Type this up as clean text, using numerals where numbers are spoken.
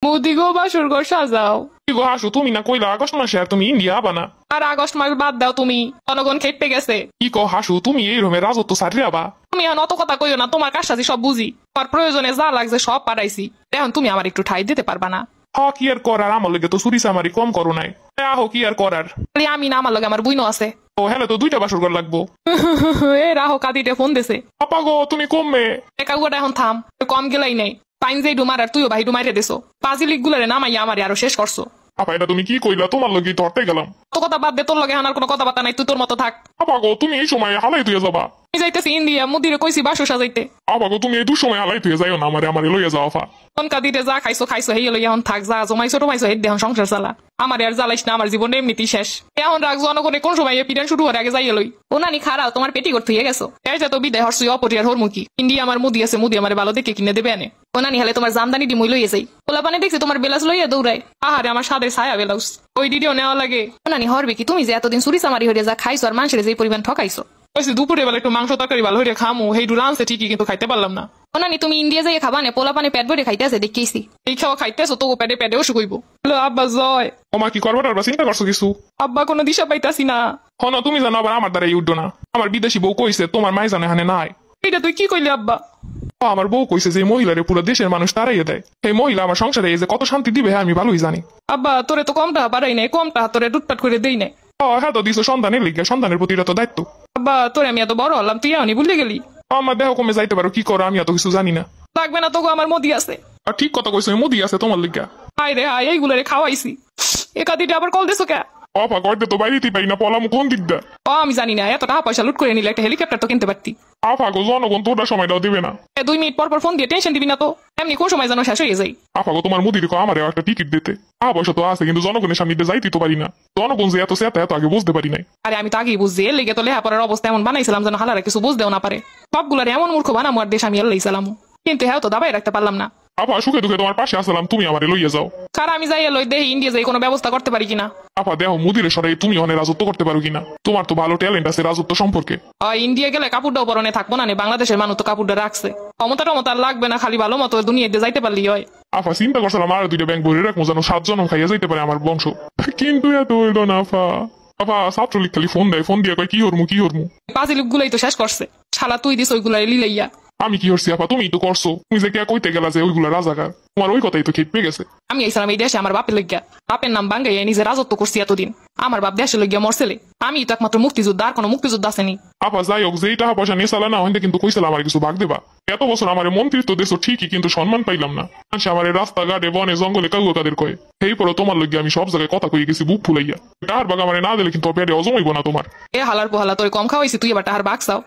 মোদি গো বাসর ঘর সাজাও। কি গো হাসু, তুমি না কইলা আগস্ট মাসে আর তুমি ইন্ডিয়া আবা না? আর আগস্ট মাস বাদ দাও, তুমি জনগণ খেপে গেছে। কি কো হাসু, তুমি এই রকমের রাজত্ব সারি আবা? তুমি এখন অত কথা কইও না, তোমার কাজটাজি সব বুঝি। তোমার প্রয়োজনে যা লাগছে সব পাঠাইছি, এখন তুমি আমার একটু ঠাই দিতে পারবা না? হ, কি আর করার, আমার লগে তো চুরি চামারি কম করো নাই। আহো, কি আর করার। খালি আমি না, আমার লগে আমার বুইনো আছে। ও হ্যালো, তো দুইটা বাসর ঘর লাগবো। এ রাহো কাদিতে ফোন দেছে। আপা গো, তুমি কমবে একা গুয়াটা এখন থাম, কম গেলাই নেই। পাইন যে ডুমার আর তুইও ভাই ডুমাইরে দেছো, পাজিলিক গুলারে নামাইয়া আমারে আরো শেষ করছো। আপা এটা তুমি কি কইলা? তোমার লগে ধরতে গেলাম। তো কথা বাদ দে, তোর লগে হানার কোনো কথাবার্তা নাই, তুই তোর মতো থাক। আপা গো, তুমি এই সময় হালাই তুই যাবা? আমি যাইতেছি ইন্ডিয়া, মুদিরে কইছি বাসো সাজাইতে। আপা গো, তুমি এই দুসময় হালাই তুই যাইও না, আমারে লইয়া যাও আপা। তনকা দিতে যা খাইছো খাইছো, হেই লই এখন থাক, যা জমাইছো টমাইছো হেড দেহন সংসার চালা। আমার আর জ্বালাইস না, আমার জীবন এমনিতেই শেষ। এখন রাখ, জনগণে কোন সময় পিটান শুরু হওয়ার আগে যাইয়ে লই। ও নানি খারাও, তোমার পেটি করতে হয়ে গেছো। এই যে তো বিদায় হরসুই অপরিয়ার হরমুখী। ইন্ডিয়া আমার মুদি আছে, মুদি আমার ভালো দেখে কিনে দেবে আনে। ও নানি হলে তোমার জামদানি ডিমুই লইয়ে যাই। ওলা পানি দেখছি তোমার বেলাস লইয়া দৌড়ায়। আহারে আমার সাদের ছায়া বেলাউস, ওই ডিডিও নেওয়া লাগে। ও নানি হরবে কি, তুমি যে এতদিন চুরি চামারি হয়ে যা খাইছো আর মানুষের যে পরিমাণ ঠকাইছো। দুপুরে বেলা একটু মাংস তরকারি ভালো হয়ে খামু, হেইডু রানছে ঠিকই, কিন্তু খাইতে পারলাম না। ও নানি তুমি ইন্ডিয়া যাই খাবা না, পোলা পানে পেট ভরে খাইতেছে দেখেছি। এই খাওয়া খাইতেছো তো পেটে পেটেও শুকইব। হ্যালো আব্বা জয়। ওমা, কি করবার আর চিন্তা করছো কিছু? আব্বা কোনো দিশা পাইতাছি না। হন, তুমি জানো আবার আমার দ্বারা উঠো না। আমার বিদেশি বউ কইছে তোমার মাই জানে হানে নাই। এটা তুই কি কইলি আব্বা? আমার বউ কইছে যে মহিলারে পুরো দেশের মানুষ তারাইয়ে দেয়। এই মহিলা আমার সংসারে এই যে কত শান্তি দিবে আমি ভালোই জানি। আব্বা তোরে তো কম টাকা পারাই নাই, কম টাকা তোরে লুটপাট করে দেই নাই। হ্যাঁ তো দিছো সন্তানের লিগে, সন্তানের প্রতি এটা তো দায়িত্ব। আব্বা তোরে আমি এত বড় হলাম, তুই এমনি ভুলে গেলি। আমার দেহ কমে যাইতে পারো, কি করো আমি এত কিছু জানি না। লাগবে না তোকে, আমার মোদি আছে। আর ঠিক কথা কইছো, মোদি আছে তোমার লিগা। হায় রে হায়, এইগুলো রে খাওয়াইছি। একাদিটা আবার কল দিছো কে? আপা গড়তে তো বাইরেতেই পাই না, পলাম কোন দিক দা। আমি জানি না, এত টাকা পয়সা লুট করে নিলে একটা হেলিকপ্টার তো কিনতে পারতি। আপা গো, জনগণ তোটা সময়টাও দিবে না। 2 মিনিট পর পর ফোন দিয়ে টেনশন দিবি না তো, এমনি কোন সময় যেন শেষ হয়ে যাই। আপা গো, তোমার মুদির আমার একটা টিকিট দিতে। পয়সা তো আছে, কিন্তু জনগণের সামনে যাইতে তো পারি না। জনগণ যে এত সেটা এত আগে বুঝতে পারি নাই। আরে আমি তো আগেই বুঝছি, এর লেগে তো লেহাপড়ার অবস্থা এমন বানাইছিলাম যেন হালারা কিছু বুঝতেও না পারে। সবগুলার এমন মূর্খ বানামো আর দেশ আমি এলাইছিলাম, কিন্তু হ্যাঁ তো দাবাই রাখতে পারলাম না। আপা সুখে দুঃখে তোমার পাশে আসলাম, তুমি আমারে লইয়া যাও। কার আমি যাই লই দেহি ইন্ডিয়া যাই কোনো ব্যবস্থা করতে পারি কিনা। আপা দেহ মুদিরে সরাই তুমি অনেক রাজত্ব করতে পারো কিনা, তোমার তো ভালো ট্যালেন্ট আছে রাজত্ব সম্পর্কে। ইন্ডিয়া গেলে কাপড়টাও পরনে থাকবো না, বাংলাদেশের মানুষ তো কাপড়টা রাখছে। ক্ষমতা টমতা লাগবে না, খালি ভালো মতো দুনিয়াতে যাইতে পারলি হয়। আপা চিন্তা করছিলাম আর 2টা ব্যাংক ভরে রাখবো, যেন 7 জনম খাইয়া যাইতে পারে আমার বংশ, কিন্তু এত হইল না। আপা ছাত্রলীগ খালি ফোন দেয়, ফোন দিয়ে কয় কি হরমু কি হরমু। পাঁচি লোক গুলাই তো শেষ করছে, শালা তুই দিস ওইগুলাই লিলাইয়া। আমি কি হরছি আপা? তুমি তো করছো। তুমি যে কে কইতে গেলা যে ওইগুলা রাজাকার, তোমার ওই কথাই তো খেপে গেছে। আমি আইসালাম এই দেশে আমার বাপের লইগা, বাপের নাম বাঙ্গাইয়া নিজে রাজত্ব করছি এতদিন। আমার বাপ দেশে লইগা মরছেলে, আমি তো একমাত্র মুক্তিযোদ্ধা, আর কোনো মুক্তিযোদ্ধা আসেনি। আপা যাই হোক, যেই টাকা পয়সা নিয়ে চালা না হইতে কিন্তু কইছিলাম আমার কিছু ভাগ দেবা। এত বছর আমার মন্ত্রিত্ব দেশো ঠিকই, কিন্তু সম্মান পাইলাম না। আমার রাস্তাঘাটে বনে জঙ্গলে কাউ কাদের কয়। এই পরে তোমার লইগে আমি সব জায়গায় কথা কই গেছি বুক ফুলাইয়া। টাহার বাগ আমার না দিলে কিন্তু পেটে অজম হইব না তোমার। এ হালার পোহালা তোর কম খাওয়াইছি, তুই এবার টাহার বাগ চাও।